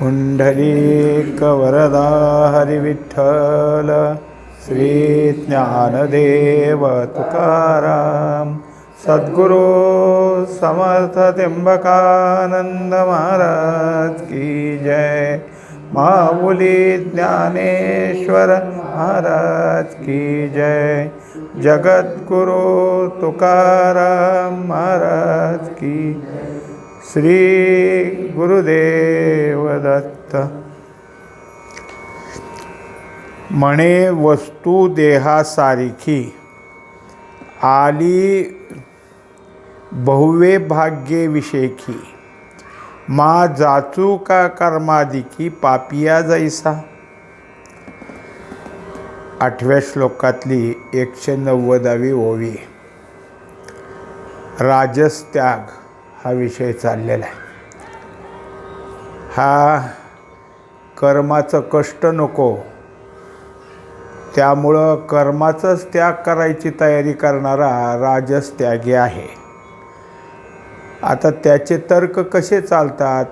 पुंडलीकवरदा हरिविठ्ठल श्री ज्ञानदेव तुकाराम सद्गुरु समर्थ त्र्यंबकानंद महाराज की जय। माऊली ज्ञानेश्वर महाराज की जय। जगद्गुरु तुकाराम महाराज की। श्री गुरुदेव दत्त। म्हणे वस्तू देहासारिखी आली बहुवे भाग्ये विषेखी। मा जाचू का कर्मादिकी पापिया जैसा। 8व्या श्लोकातली 190वी ओवी। राजस त्याग हा विषय चाललेला आहे। हा कर्माचं कष्ट नको त्यामुळं कर्माचाच त्याग करायची तयारी करणारा राजस त्यागी आहे। आता त्याचे तर्क कसे चालतात?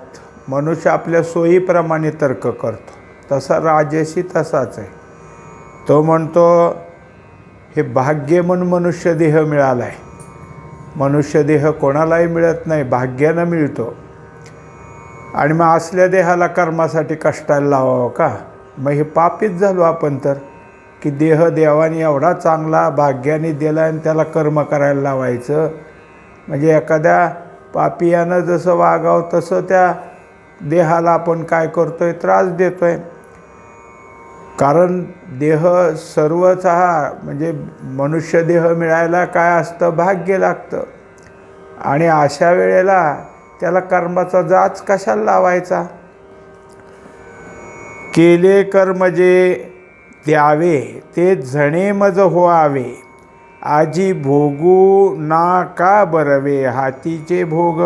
मनुष्य आपल्या सोयीप्रमाणे तर्क करतो, तसा राजसी तसाच आहे। तो म्हणतो हे भाग्य म्हणून मनुष्य देह मिळाला आहे। मनुष्य देह कोणालाही मिळत नाही, भाग्यानं मिळतो। आणि मग असल्या देहाला कर्मासाठी कष्टाला लावावं का? मग हे पापीच झालो आपण तर, की देह देवाने एवढा चांगला भाग्याने दिला आणि त्याला कर्म करायला लावायचं। म्हणजे एखाद्या पापियानं जसं वागावं तसं त्या देहाला आपण काय करतोय? त्रास देतोय। कारण देह सर्वच हा म्हणजे मनुष्य देह मिळायला काय असतं? भाग्य लागतं। आणि अशा वेळेला त्याला कर्माचा जाच कशाला लावायचा? केले कर्म जे द्यावे ते झणे मज होआवे। आजी भोगू ना का बरवे हातीचे भोग।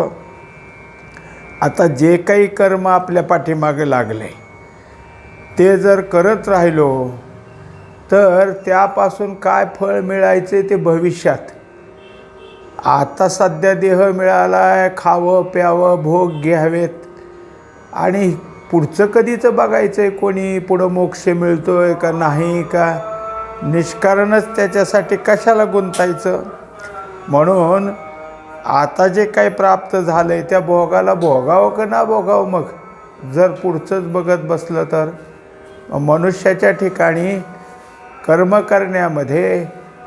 आता जे काही कर्म आपल्या पाठीमागे लागले ते जर करत राहिलो तर त्यापासून काय फळ मिळायचे ते भविष्यात। आता सध्या देह मिळाला आहे, खावं प्यावं भोग घ्यावेत आणि पुढचं कधीचं बघायचं आहे कोणी? पुढं मोक्ष मिळतोय का नाही का? निष्कारणच त्याच्यासाठी कशाला गुंतायचं? म्हणून आता जे काही प्राप्त झालं आहे त्या भोगाला भोगावं का ना भोगावं? मग जर पुढचंच बघत बसलं तर मनुष्याच्या ठिकाणी कर्म करण्यामध्ये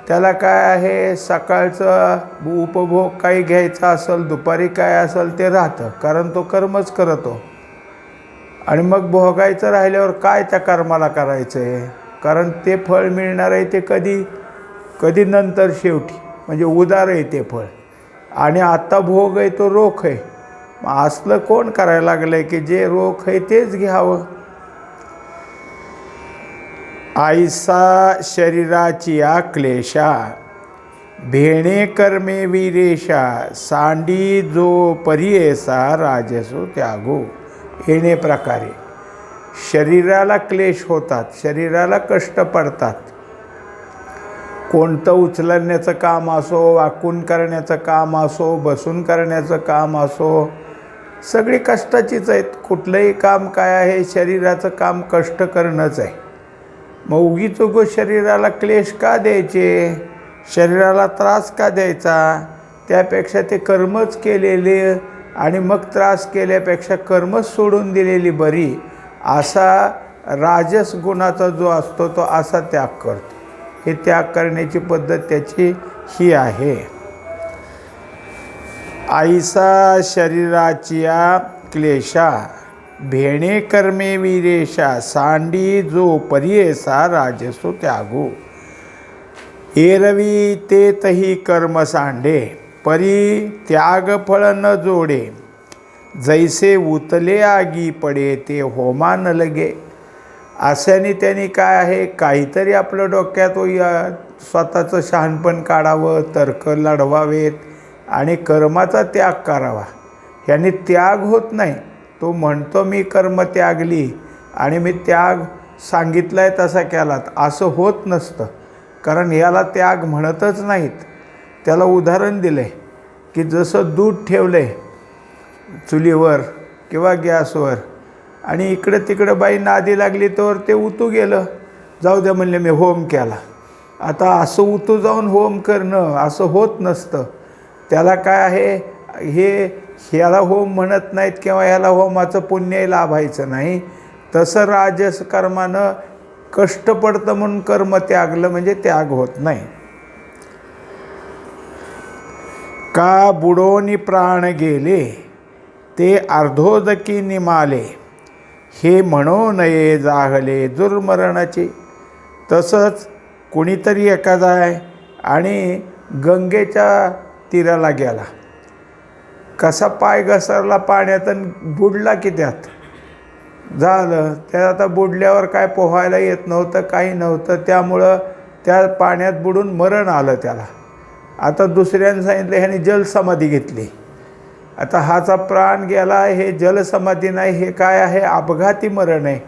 त्याला काय आहे? सकाळचं उपभोग काही घ्यायचा असेल, दुपारी काय असेल ते राहतं, कारण तो कर्मच करतो। आणि मग भोगायचं राहिल्यावर काय त्या कर्माला करायचं आहे? कारण ते फळ मिळणार आहे ते कधी नंतर शेवटी, म्हणजे उदार आहे ते फळ। आणि आता भोग आहे तो रोख आहे। मग असलं कोण करायला लागलं आहे की जे रोख आहे तेच घ्यावं? आईसा शरीराची क्लेशा भेणे कर्मे वीरेशा। सांडी जो परियेसा राजसो त्यागो। येणे प्रकारे शरीराला क्लेश होतात, शरीराला कष्ट पडतात। कोणतं उचलण्याचं काम असो, वाकून करण्याचं काम असो, बसून करण्याचं काम असो, सगळी कष्टाचीच आहेत। कुठलंही काम काय आहे? शरीराचं काम कष्ट करणंच आहे। मग उगीच शरीराला क्लेश का द्यायचे? शरीराला त्रास का द्यायचा? त्यापेक्षा ते कर्मच केलेले आणि मग त्रास केल्यापेक्षा कर्मच सोडून दिलेली बरी, असा राजस गुणाचा जो असतो तो असा त्याग करतो। हे त्याग करण्याची पद्धत त्याची ही आहे। आईसा शरीराची क्लेशा भेणे कर्मे वीरेशा। सांडी जो परियेसा राजसो त्यागो। एरवी ते तही कर्म सांडे परी त्याग फळ न जोडे। जैसे उतले आगी पडे ते होमा न लगे। अशाने त्यांनी काय आहे? काहीतरी आपलं डोक्यात स्वतःचं शहाणपण काढावं, तर्क लढवावेत आणि कर्माचा त्याग करावा। ह्याने त्याग होत नाही। तो म्हणतो मी कर्म त्यागली आणि मी त्याग सांगितलाय तसा केलात, असं होत नसतं। कारण याला त्याग म्हणतच नाहीत। त्याला उदाहरण दिलं आहे की जसं दूध ठेवलं आहे चुलीवर किंवा गॅसवर आणि इकडं तिकडं बाई नादी लागली तर ते उतू गेलं. जाऊ द्या म्हणले, मी होम केला. आता असं उतू जाऊन होम करणं असं होत नसतं. त्याला काय आहे, ह्याला होम म्हणत नाहीत किंवा ह्याला होमाचं पुण्य लाभायचं नाही. तसं राजस कर्मानं कष्ट पडतं म्हणून कर्म त्यागलं म्हणजे त्याग होत नाही. का बुडोनी प्राण गेले ते अर्धोदकी निमाले, हे म्हणू नये जाहले दुर्मरणाचे. तसंच कुणीतरी एखादा आहे आणि गंगेच्या तीराला गेला, कसा पाय घसरला पाण्यात आणि बुडला की त्यात. झालं त्यात. आता बुडल्यावर काय पोहायला येत नव्हतं, काही नव्हतं, त्यामुळं त्या पाण्यात बुडून मरण आलं त्याला. आता दुसऱ्यानं सांगितलं ह्याने जलसमाधी घेतली. आता हाचा प्राण गेला, हे जलसमाधी नाही, हे काय आहे, अपघाती मरण आहे.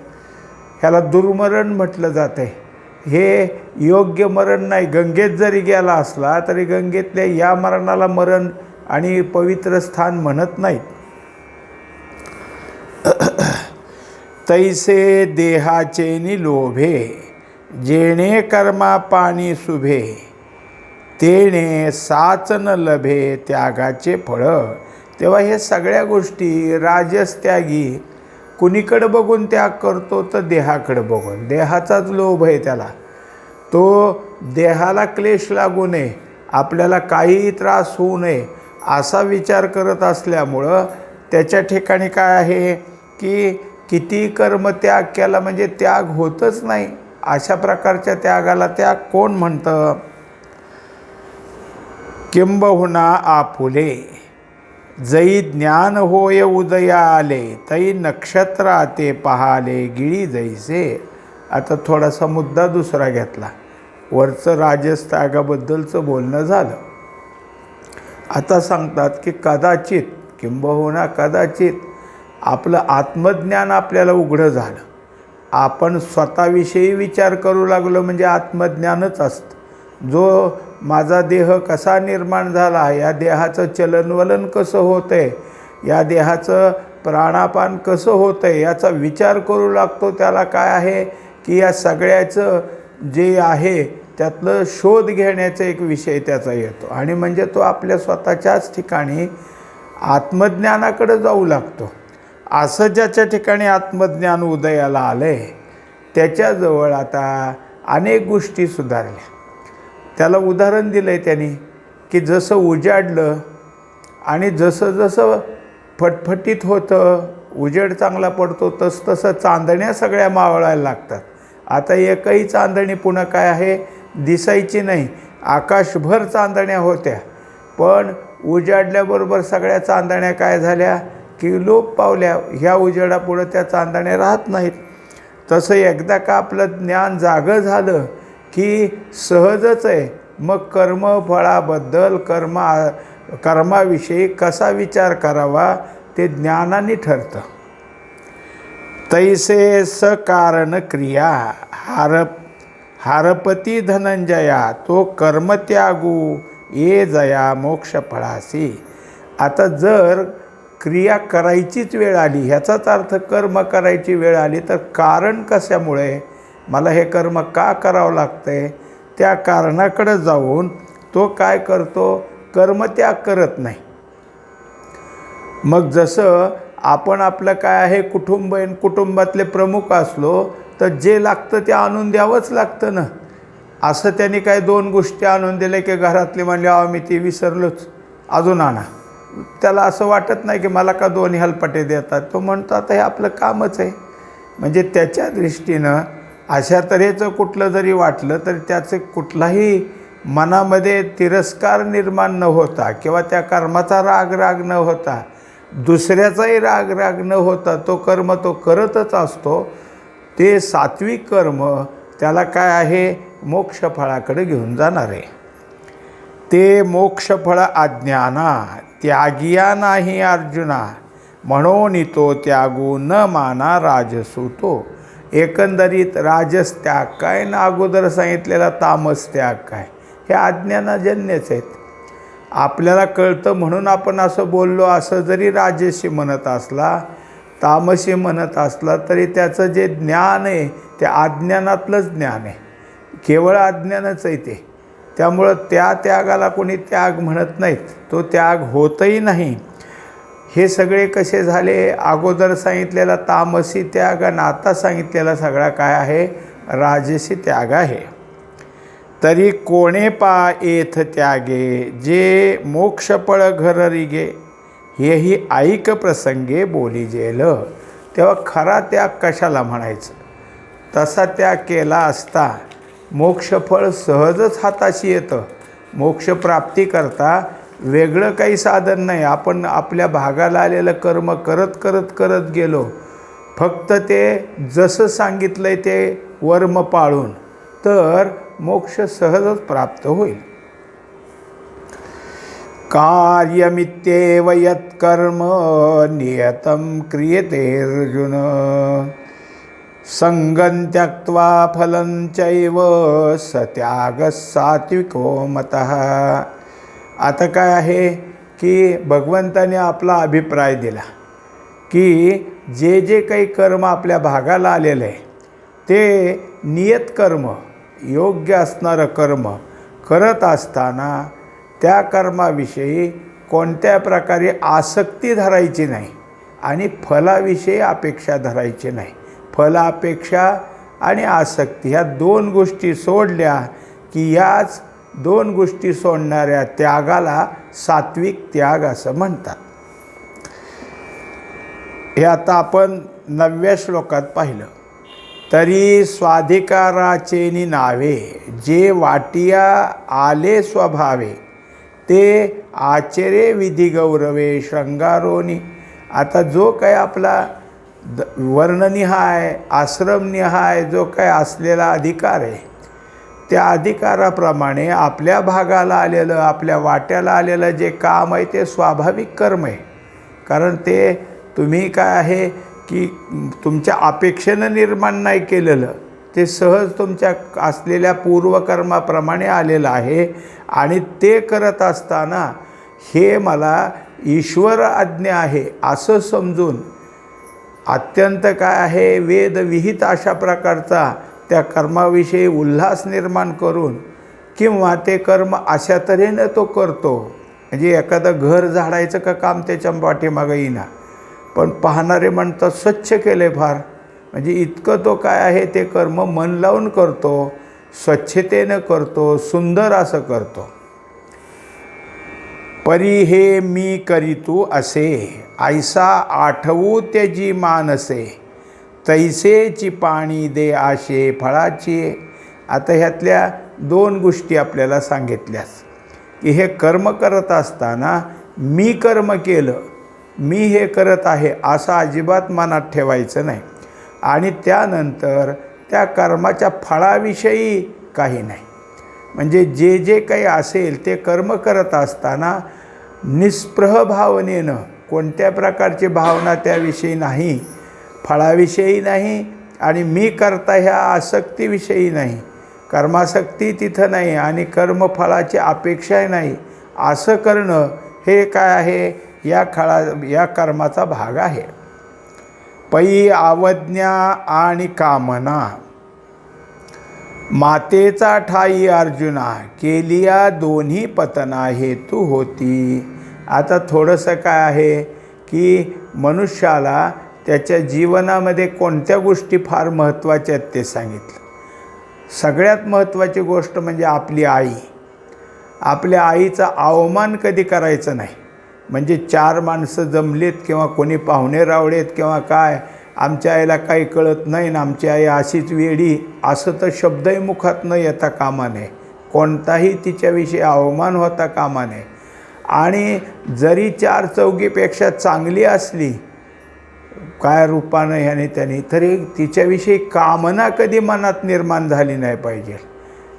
ह्याला दुर्मरण म्हटलं जातं आहे. हे योग्य मरण नाही. गंगेत जरी गेला असला तरी गंगेतल्या या मरणाला मरण आणि पवित्र स्थान म्हणत नाहीत. तैसे देहाचे निलोभे, जेणे कर्मा पाणी शुभे, तेणे साच न लभे त्यागाचे फळ. तेव्हा हे सगळ्या गोष्टी राजस त्यागी कुणीकडं बघून त्याग करतो तर देहाकडं बघून. देहाचाच लोभ आहे त्याला. तो देहाला क्लेश लागू नये, आपल्याला काहीही त्रास होऊ नये असा विचार करत असल्यामुळं त्याच्या ठिकाणी काय आहे की किती कर्म त्याग केला म्हणजे त्याग होतच नाही. अशा प्रकारच्या त्यागाला त्याग कोण म्हणतं. किंबहुना आपुले जई ज्ञान होय उदया आले, तई नक्षत्रा ते पहाले गिळी जैसे. आता थोडासा मुद्दा दुसरा घेतला. वरचं राजस त्यागाबद्दलचं बोलणं झालं. आता सांगतात की कदाचित, किंबहुना कदाचित आपलं आत्मज्ञान आपल्याला उघडं झालं. आपण स्वतःविषयी विचार करू लागलो म्हणजे आत्मज्ञानच असतं. जो माझा देह कसा निर्माण झाला, या देहाचं चलनवलन कसं होतं आहे, या देहाचं प्राणापान कसं होतं आहे याचा विचार करू लागतो. त्याला काय आहे की या सगळ्याचं जे आहे त्यातलं शोध घेण्याचा एक विषय त्याचा येतो आणि म्हणजे तो आपल्या स्वतःच्याच ठिकाणी आत्मज्ञानाकडे जाऊ लागतो. असं ज्याच्या ठिकाणी आत्मज्ञान उदयाला आलं आहे त्याच्याजवळ आता अनेक गोष्टी सुधारल्या. त्याला उदाहरण दिलं आहे त्यांनी की जसं उजाडलं आणि जसं जसं फटफटीत होतं, उजेड चांगला पडतो, तसं चांदण्या सगळ्या मावळायला लागतात. आता एकही चांदणी पुन्हा काय आहे दिसायची नाही. आकाशभर चांदण्या होत्या, पण उजाडल्याबरोबर सगळ्या चांदण्या काय झाल्या की लोप पावल्या. ह्या उजेडापुढं त्या चांदण्या राहत नाहीत. तसं एकदा का आपलं ज्ञान जागं झालं की सहजच आहे मग कर्मफळाबद्दल कर्माविषयी कसा विचार करावा ते ज्ञानाने ठरतं. तैसे सकारण क्रिया हारपती धनंजया, तो कर्मत्यागू ये जया मोक्ष फळासी. आता जर क्रिया करायचीच वेळ आली, ह्याचाच अर्थ कर्म करायची वेळ आली, तर कारण कशामुळे मला हे कर्म का करावं लागतंय त्या कारणाकडे जाऊन तो काय करतो, कर्मत्याग करत नाही. मग जसं आपण आपलं काय आहे कुटुंब आहे, कुटुंबातले प्रमुख असलो तर जे लागतं ते आणून द्यावंच लागतं ना. असं त्यांनी काय दोन गोष्टी आणून दिल्या की घरातली म्हणले आम्ही ती विसरलोच अजून आणा. त्याला असं वाटत नाही की मला का दोन हेलपाटे देतात. तो म्हणतो आता हे आपलं कामच आहे. म्हणजे त्याच्या दृष्टीनं अशा तऱ्हेचं कुठलं जरी वाटलं तरी त्याचे कुठलाही मनामध्ये तिरस्कार निर्माण न होता किंवा त्या कर्माचा राग न होता, दुसऱ्याचाही राग न होता तो कर्म तो करतच असतो. ते सात्विक कर्म त्याला काय आहे मोक्षफळाकडे घेऊन जाणार आहे. ते मोक्षफळ अज्ञाना त्यागिया नाही अर्जुना, म्हणून तो त्यागू न माना राजसू तो. एकंदरीत राजस त्याग काय ना अगोदर सांगितलेला तामस त्याग काय, हे अज्ञानाजन्यच आहेत. आपल्याला कळतं म्हणून आपण असं बोललो असं जरी राजसी म्हणत असला तामसी म्हणत असला तरी त्याचं जे ज्ञान आहे ते अज्ञानातलंच ज्ञान आहे, केवळ अज्ञानच आहे ते. त्यामुळं त्या त्यागाला कोणी त्याग म्हणत नाहीत, तो त्याग होतही नाही. हे सगळे कसे झाले, अगोदर सांगितलेला तामसी त्याग आणि आता सांगितलेला सगळा काय आहे, राजसी त्याग आहे. तरी कोणे पा येथ त्यागे, जे मोक्षफळ घर रिगे, हेही ऐक प्रसंगे बोली जेल. तेव्हा खरा त्याग कशाला म्हणायचं, तसा त्याग केला असता मोक्षफळ सहजच हाताशी येतं. मोक्षप्राप्ती करता वेगळं काही साधन नाही. आपण आपल्या भागाला आलेलं कर्म करत करत करत गेलो, फक्त ते जसं सांगितलं आहे ते वर्म पाळून, तर मोक्ष सहजच प्राप्त होईल. कार्यमित्येव यत्कर्म नियतं क्रियते अर्जुन, संगं त्यक्त्वा फलं चैव सत्याग सात्विको मतः. आता काय आहे की भगवंताने आपला अभिप्राय दिला की जे जे काही कर्म आपल्या भागाला आलेलं आहे ते नियत कर्म, योग्य असणारं कर्म करत असताना त्या कर्माविषयी कोणत्या प्रकारे आसक्ती धरायची नाही आणि फलाविषयी अपेक्षा धरायची नाही. फलापेक्षा आणि आसक्ती ह्या दोन गोष्टी सोडल्या की याच दोन गोष्टी सोडणाऱ्या त्यागाला सात्विक त्याग असं म्हणतात. हे आता आपण 9व्या श्लोकात पाहिलं. तरी स्वाधिकाराचेनी नावे, जे वाटिया आले स्वभावे, ते आचरे विधी गौरवे शृंगारोनी. आता जो काय आपला वर्णनिहाय आश्रमनिहाय जो काय असलेला अधिकार आहे, त्या अधिकाराप्रमाणे आपल्या भागाला आलेलं, आपल्या वाट्याला आलेलं जे काम आहे ते स्वाभाविक कर्म आहे. कारण ते तुम्ही काय आहे की तुमच्या अपेक्षेनं निर्माण नाही केलेलं, ते सहज तुमच्या असलेल्या पूर्वकर्माप्रमाणे आलेलं आहे. आणि ते करत असताना हे मला ईश्वर आज्ञा आहे असं समजून अत्यंत काय आहे वेदविहित अशा प्रकारचा त्या कर्माविषयी उल्हास निर्माण करून, किंवा ते कर्म अशा तऱ्हेनं तो करतो. म्हणजे एखादं घर झाडायचं का काम त्याच्या पाठीमागं येईना, पण पाहणारे म्हणतात स्वच्छ केले फार. म्हणजे इतकं तो काय आहे ते कर्म मन लावून करतो, स्वच्छतेनं करतो, सुंदर असं करतो. परी हे मी करीतू असे, ऐसा आठवू त्याची मानसे, तैसेची पाणी दे आशे फळाची. आता ह्यातल्या दोन गोष्टी आपल्याला सांगितल्यास की हे कर्म करत असताना मी कर्म केलं, मी हे करत आहे असं अजिबात मनात ठेवायचं नाही. आणि त्यानंतर त्या कर्माच्या फळाविषयी काही नाही. म्हणजे जे जे काही असेल ते कर्म करत असताना निस्पृह भावनेनं, कोणत्या प्रकारची भावना त्याविषयी नाही, फळाविषयी नाही आणि मी करता ह्या आसक्तीविषयी नाही, कर्मासक्ती तिथं नाही आणि कर्मफळाची अपेक्षाही नाही, असं करणं हे काय आहे या कर्माचा भाग आहे. पै आवज्ञा आणि कामना, मातेचा ठाई अर्जुना, केलिया दोन्ही पतना हेतू होती. आता थोडंसं काय आहे की मनुष्याला त्याच्या जीवनामध्ये कोणत्या गोष्टी फार महत्त्वाच्या आहेत ते सांगितलं. सगळ्यात महत्त्वाची गोष्ट म्हणजे आपली आई. आपल्या आईचा अवमान कधी करायचा नाही. म्हणजे 4 माणसं जमलेत किंवा कोणी पाहुणे रावळेत किंवा काय, आमच्या आईला काही कळत नाही ना आमची आई अशीच वेडी, असं तर शब्दही मुखात न येता कामा नये. कोणताही तिच्याविषयी अवमान होता कामा नये. आणि जरी 4 चौघीपेक्षा चांगली असली काय रूपानं ह्याने त्याने, तरी तिच्याविषयी कामना कधी मनात निर्माण झाली नाही पाहिजे.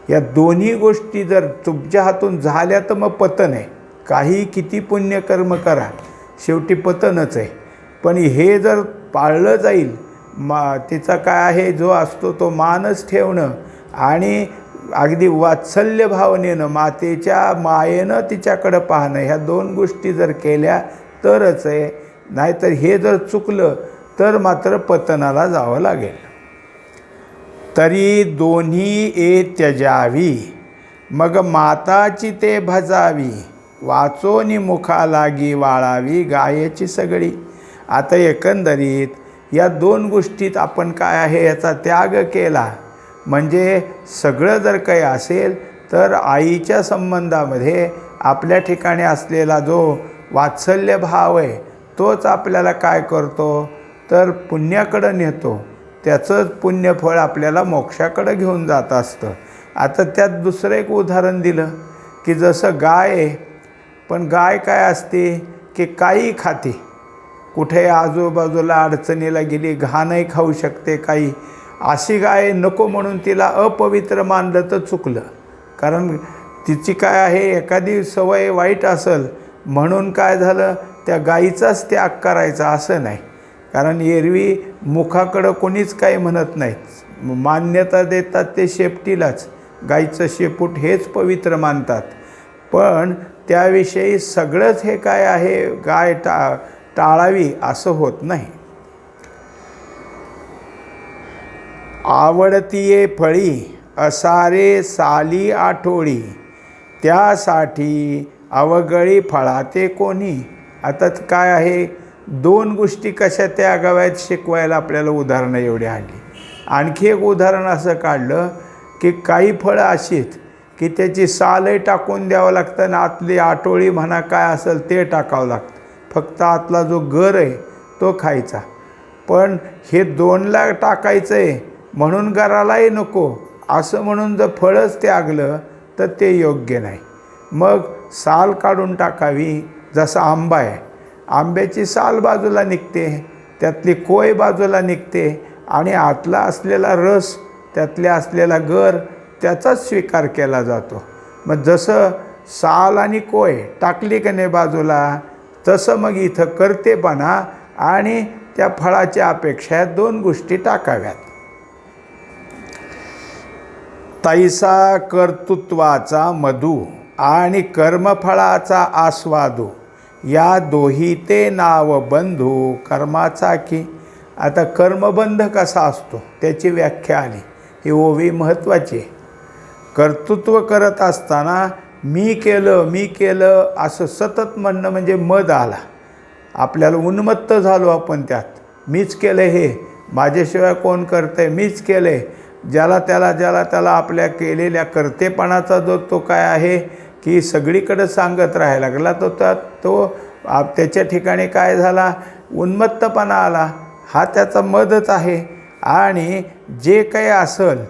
या दोन्ही गोष्टी जर तुमच्या हातून झाल्या तर मग पतन आहे. काही किती पुण्यकर्म करा, शेवटी पतनच आहे. पण हे जर पाळलं जाईल, तिचा काय आहे जो असतो तो मानच ठेवणं आणि अगदी वात्सल्य भावनेनं मातेच्या मायेनं तिच्याकडं पाहणं, ह्या 2 गोष्टी जर केल्या तरच आहे. नाहीतर हे जर चुकलं तर मात्र पतनाला जावं लागेल. तरी दोन्ही ए त्यजावी, मग माताची ते भजावी, वाचोनी मुखा लागी वाळावी गायेची सगळी. आता एकंदरीत या दोन गोष्टीत आपण काय आहे याचा त्याग केला म्हणजे सगळं जर काही असेल तर आईच्या संबंधामध्ये आपल्या ठिकाणी असलेला जो वात्सल्य भाव आहे तोच आपल्याला काय करतो तर पुण्याकडं नेतो. त्याचंच पुण्यफळ आपल्याला मोक्षाकडं घेऊन जात असतं. आता त्यात दुसरं एक उदाहरण दिलं की जसं गाय आहे, पण गाय काय असते की काही खाते, कुठे आजूबाजूला अडचणीला गेली घाणही खाऊ शकते काही. अशी गाय नको म्हणून तिला अपवित्र मानलं तर चुकलं, कारण तिची काय आहे एखादी सवय वाईट असेल म्हणून काय झालं त्या गाईचाच त्याग करायचा असं नाही. कारण एरवी मुखाकडं कोणीच काही म्हणत नाहीत, मान्यता देतात ते शेपटीलाच, गाईचं शेपूट हेच पवित्र मानतात. पण त्याविषयी सगळंच हे काय आहे गाय टाळावी असं होत नाही. आवडतीये फळी असारे साली आठोळी, त्यासाठी अवगळी फळाते कोणी. आता काय आहे दोन गोष्टी कशा त्यागाव्यात शिकवायला आपल्याला उदाहरणं एवढी आणली. आणखी एक उदाहरण असं काढलं की काही फळं अशीच की त्याची सालही टाकून द्यावं लागतं आणि आतली आठोळी म्हणा काय असेल ते टाकावं लागतं, फक्त आतला जो गर आहे तो खायचा. पण हे दोनला टाकायचं आहे म्हणून गरालाही नको असं म्हणून जर फळच त्यागलं तर ते योग्य नाही. मग साल काढून टाकावी. जसा आंबा आहे, आंब्याची साल बाजूला निघते, त्यातली कोय बाजूला निघते आणि आतला असलेला रस त्यातल्या असलेला गर त्याचाच स्वीकार केला जातो. मग जसं साल आणि कोय टाकली का नाही बाजूला, तसं मग इथं कर्तेपणा आणि त्या फळाच्या अपेक्षा दोन गोष्टी टाकाव्यात. तैसा कर्तृत्वाचा मधू आणि कर्मफळाचा आस्वादू, या दोही ते नाव बंधू कर्माचा की. आता कर्मबंध कसा असतो त्याची व्याख्या आली. ही ओवी महत्त्वाची आहे. कर्तृत्व करत असताना मी केलं असं सतत म्हणणं म्हणजे मद आला, आपल्याला उन्मत्त झालो आपण त्यात. मीच केलं, हे माझ्याशिवाय कोण करतंय, मीच केलं. ज्याला त्याला आपल्या केलेल्या कर्तेपणाचा जो तो काय आहे की सगळीकडे सांगत राहायला लागला, त्याच्या ठिकाणी काय झाला उन्मत्तपणा आला. हा त्याचा मदच आहे. आणि जे काही असेल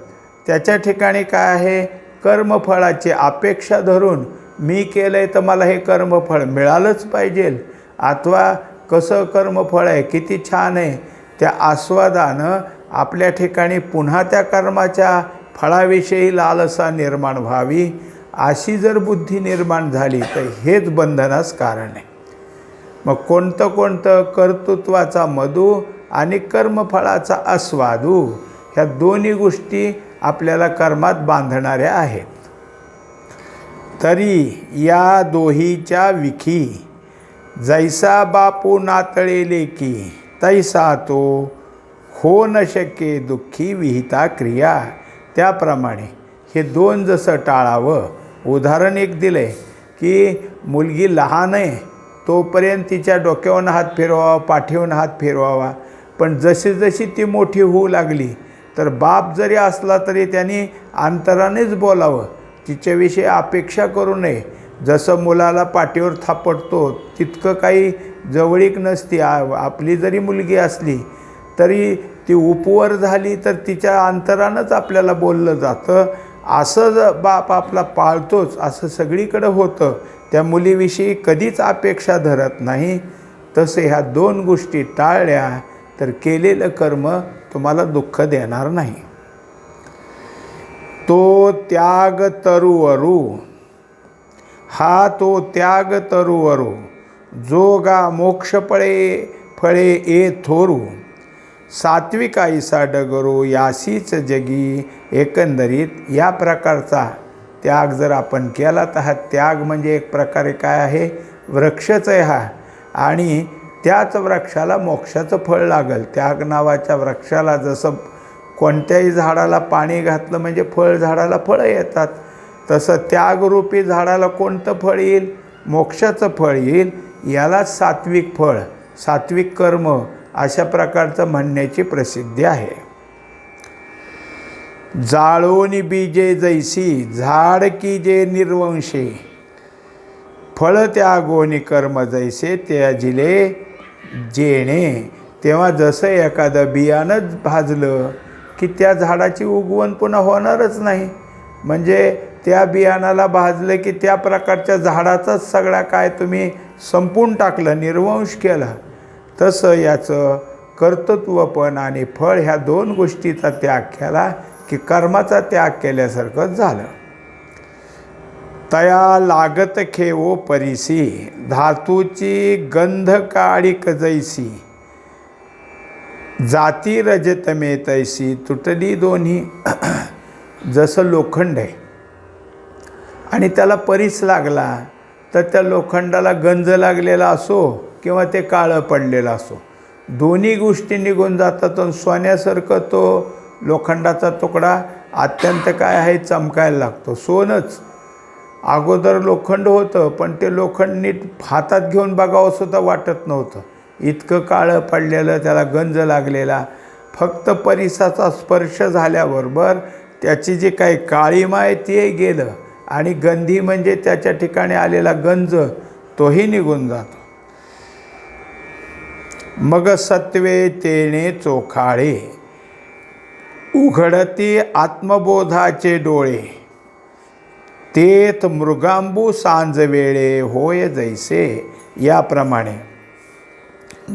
त्याच्या ठिकाणी काय आहे कर्मफळाची अपेक्षा धरून मी केलं आहे तर मला हे कर्मफळ मिळालंच पाहिजे, अथवा कसं कर्मफळ आहे किती छान आहे, त्या आस्वादानं आपल्या ठिकाणी पुन्हा त्या कर्माच्या फळाविषयी लालसा निर्माण व्हावी. अशी जर बुद्धी निर्माण झाली तर हेच बंधनास कारण आहे. मग कोणतं कर्तृत्वाचा मधू आणि कर्मफळाचा आस्वादू, ह्या दोन्ही गोष्टी आपल्याला कर्मात बांधणाऱ्या आहेत. तरी या दोहीच्या विखी, जैसा बापू नातळेले की, तैसा तो हो न शके दुःखी विहिता क्रिया. त्याप्रमाणे हे दोन जसं टाळावं. उदाहरण एक दिलं की मुलगी लहान आहे तोपर्यंत तिच्या डोक्यावरून हात फिरवावा, पाठीवरून हात फिरवावा. पण जशी जशी ती मोठी होऊ लागली तर बाप जरी असला तरी त्यांनी अंतरानेच बोलावं, तिच्याविषयी अपेक्षा करू नये. जसं मुलाला पाठीवर थापडतो तितकं काही जवळीक नसती. आपली जरी मुलगी असली तरी ती उपवर झाली तर तिच्या अंतरानंच आपल्याला बोललं जातं. असं बाप आपला पाळतोच असं सगळीकडं होतं. त्या मुलीविषयी कधीच अपेक्षा धरत नाही. तसे ह्या दोन गोष्टी टाळल्या तर केलेलं कर्म तुम्हाला दुःख देणार नाही. तो त्याग तरुवरू, हा तो त्याग तरुवरू, जोगा मोक्ष फळे ए थोरू, सात्विक आईसा डगरू याशीच जगी. एकंदरीत या प्रकारचा त्याग जर आपण केला तर हा त्याग म्हणजे एक प्रकारे काय आहे वृक्षच आहे हा. आणि त्याच वृक्षाला मोक्षाचं फळ लागेल. त्याग नावाच्या वृक्षाला जसं कोणत्याही झाडाला पाणी घातलं म्हणजे फळ झाडाला फळं येतात, तसं त्यागरूपी झाडाला कोणतं फळ येईल? मोक्षाचं फळ येईल. यालाच सात्विक फळ, सात्विक कर्म अशा प्रकारचं म्हणण्याची प्रसिद्धी आहे. जाळोनी बीजे जैसी झाड की जे निर्वंशी, फळ त्यागोनी कर्म जैसे त्याजिले जेणे. तेव्हा जसं एखादं बियाणंच भाजलं की त्या झाडाची उगवण पुन्हा होणारच नाही. म्हणजे त्या बियाणाला भाजलं की त्या प्रकारच्या झाडाचाच सगळा काय तुम्ही संपून टाकलं, निर्वंश केला. तसं याचं कर्तृत्व पण आणि फळ ह्या दोन गोष्टीचा त्याग केला की कर्माचा त्याग केल्यासारखं झालं. तया लागत खेवो परिसी, धातूची गंध काळिक जैसी, जाती रजतमे तैसी तुटली दोन्ही. जसं लोखंड आहे आणि त्याला परीस लागला तर त्या लोखंडाला गंज लागलेला असो किंवा ते काळं पडलेलं असो, दोन्ही गोष्टी निघून जातात. आणि सोन्यासारखं तो लोखंडाचा तुकडा अत्यंत काय आहे, चमकायला लागतो. सोनंच अगोदर लोखंड होतं, पण ते लोखंड नीट हातात घेऊन बघावं सुद्धा वाटत नव्हतं, इतकं काळं पडलेलं, त्याला गंज लागलेला. फक्त परिसाचा स्पर्श झाल्याबरोबर त्याची जी काही काळीमा आहे ते गेलं आणि गंधी म्हणजे त्याच्या ठिकाणी आलेला गंज तोही निघून जातो. मग सत्वे तेने चोखाळे, उघडती आत्मबोधाचे डोळे, तेथ मृगांबू सांज वेळे होय जैसे. याप्रमाणे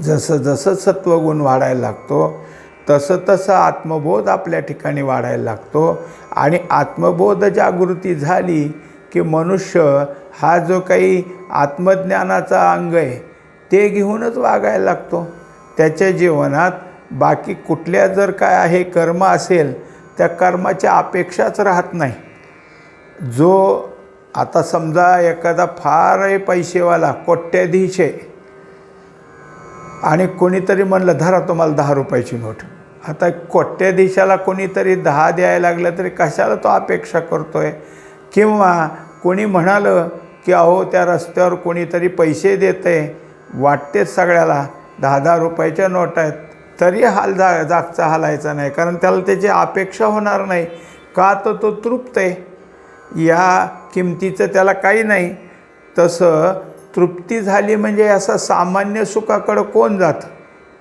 जसं जसं सत्वगुण वाढायला लागतो तसं तसं आत्मबोध आपल्या ठिकाणी वाढायला लागतो. आणि आत्मबोध जागृती झाली की मनुष्य हा जो काही आत्मज्ञानाचा अंग आहे ते घेऊनच वागायला लागतो. त्याच्या जीवनात बाकी कुठल्या जर काय आहे कर्म असेल त्या कर्माच्या अपेक्षाच राहत नाही. जो आता समजा एखादा फार पैसेवाला कोट्याधीश आहे आणि कोणीतरी म्हणलं धरा तुम्हाला 10 रुपयाची नोट. आता कोट्याधीशाला कोणीतरी 10 द्यायला लागलं तरी कशाला तो अपेक्षा करतो आहे? किंवा कोणी म्हणालं की अहो त्या रस्त्यावर कोणीतरी पैसे देतं आहे, वाटतेच सगळ्याला 10-10 रुपयाच्या नोट आहेत, तरी जागचा हालायचा नाही, कारण त्याला त्याची अपेक्षा होणार नाही. का तर तो तृप्त आहे, या किमतीचं त्याला काही नाही. तसं तृप्ती झाली म्हणजे असं सामान्य सुखाकडं कोण जातं?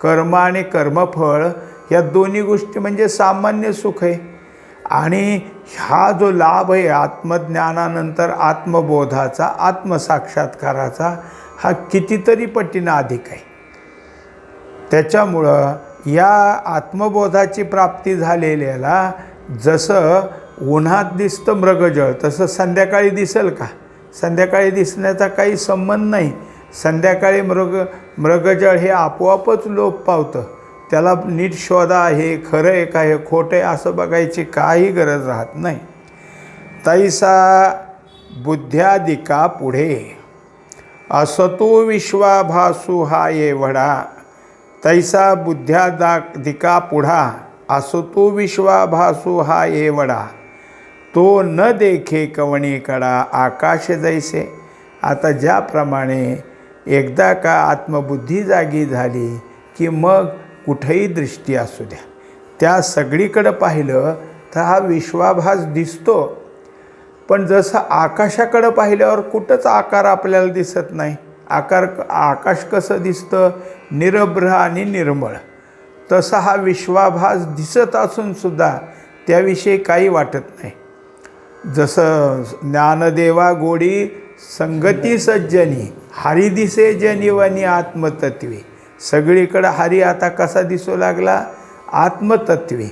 कर्म आणि कर्मफळ या दोन्ही गोष्टी म्हणजे सामान्य सुख आहे. आणि हा जो लाभ आहे आत्मज्ञानानंतर आत्मबोधाचा, आत्मसाक्षात्काराचा, हा कितीतरी पटीनं अधिक आहे. त्याच्यामुळं या आत्मबोधाची प्राप्ती झालेल्याला जसं उन्हात दिसतं मृगजळ तसं संध्याकाळी दिसेल का? संध्याकाळी दिसण्याचा काही संबंध नाही. संध्याकाळी मृगजळ हे आपोआपच लोप पावतं. त्याला नीट शोधा, हे खरं आहे का, हे खोटं आहे असं बघायची काही गरज राहत नाही. तैसा बुद्ध्यादिका पुढे असतो विश्वाभासू हा एवढा. तैसा बुद्ध्यादिका पुढा असतो विश्वाभासू हा एवढा. तो न देखे कवणीकडा आकाश जैसे. आता ज्याप्रमाणे एकदा का आत्मबुद्धी जागी झाली की मग कुठेही दृष्टी असू द्या, त्या सगळीकडं पाहिलं तर हा विश्वाभास दिसतो. पण जसं आकाशाकडं पाहिल्यावर कुठंच आकार आपल्याला दिसत नाही. आकाश कसं दिसतं? निरभ्र आणि निर्मळ. तसा हा विश्वाभास दिसत असूनसुद्धा त्याविषयी काही वाटत नाही. जसं ज्ञानदेवा गोडी संगती सज्जनी, हरी दिसे जनिवनी आत्मतत्वी. सगळीकडं हरी आता कसा दिसू लागला? आत्मतत्वी.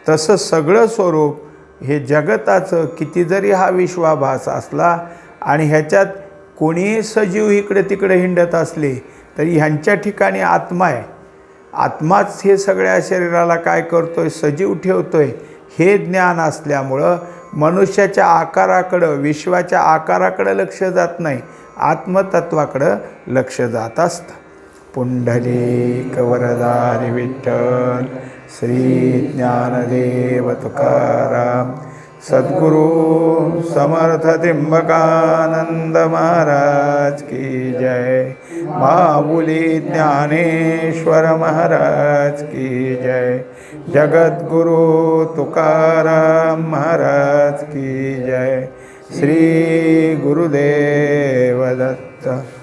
तसं सगळं स्वरूप हे जगताचं किती जरी हा विश्वाभास असला आणि ह्याच्यात कोणीही सजीव इकडे तिकडे हिंडत असले तरी ह्यांच्या ठिकाणी आत्मा आहे. आत्माच हे सगळ्या शरीराला काय करतोय? सजीव ठेवतोय. हे ज्ञान असल्यामुळं मनुष्याच्या आकाराकडं, विश्वाच्या आकाराकडं लक्ष जात नाही, आत्मतत्वाकडं लक्ष जात असतं. पुंडलिक वरदारी विठ्ठल, श्री ज्ञानदेव तुकाराम, सद्गुरु समर्थ त्र्यंबकानंद महाराज की जय, माऊली ज्ञानेश्वर महाराज की जय, जगद्गुरु तुकाराम महाराज की जय, श्री गुरुदेव दत्त।